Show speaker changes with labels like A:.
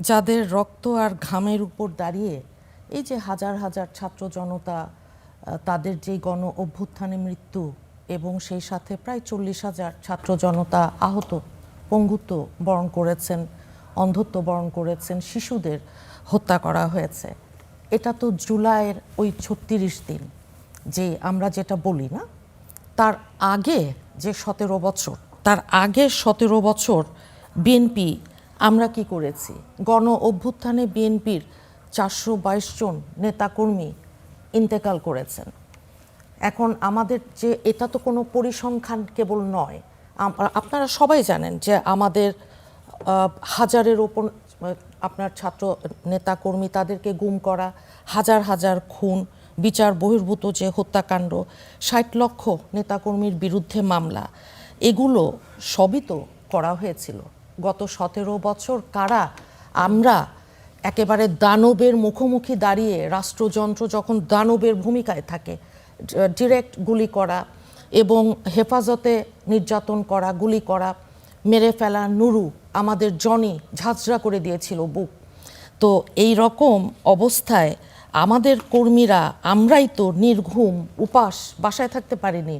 A: যাদের রক্ত আর ঘামের উপর দাঁড়িয়ে এই যে হাজার হাজার ছাত্র জনতা তাদের যে গণ অভ্যুত্থানে মৃত্যু এবং সেই সাথে প্রায় 40,000 ছাত্র জনতা আহত, পঙ্গুত্ব বরণ করেছেন, অন্ধত্ব বরণ করেছেন, শিশুদের হত্যা করা হয়েছে। এটা তো জুলাইয়ের ওই 36 দিন যে আমরা যেটা বলি না, তার আগে যে 17 বছর, তার আগে 17 বছর বিএনপি আমরা কি করেছি? গণ অভ্যুত্থানে বিএনপির 422 জন নেতাকর্মী ইন্তেকাল করেছেন। এখন আমাদের যে এটা তো কোনো পরিসংখ্যান কেবল নয়, আপনারা সবাই জানেন যে আমাদের হাজারের ওপর আপনার ছাত্র নেতাকর্মী, তাদেরকে গুম করা, হাজার হাজার খুন, বিচার বহির্ভূত যে হত্যাকাণ্ড, 60 লক্ষ নেতাকর্মীর বিরুদ্ধে মামলা, এগুলো সবই তো করা হয়েছিল গত 17 বছর। কারা আমরা একেবারে দানবের মুখোমুখি দাঁড়িয়ে, রাষ্ট্রযন্ত্র যখন দানবের ভূমিকায় থাকে, ডিরেক্ট গুলি করা এবং হেফাজতে নির্যাতন করা, গুলি করা, মেরে ফেলা। নুরু, আমাদের জনি ঝাঁঝরা করে দিয়েছিল বুক। তো এই রকম অবস্থায় আমাদের কর্মীরা, আমরাই তো নির্ঘুম উপাস বাসায় থাকতে পারিনি।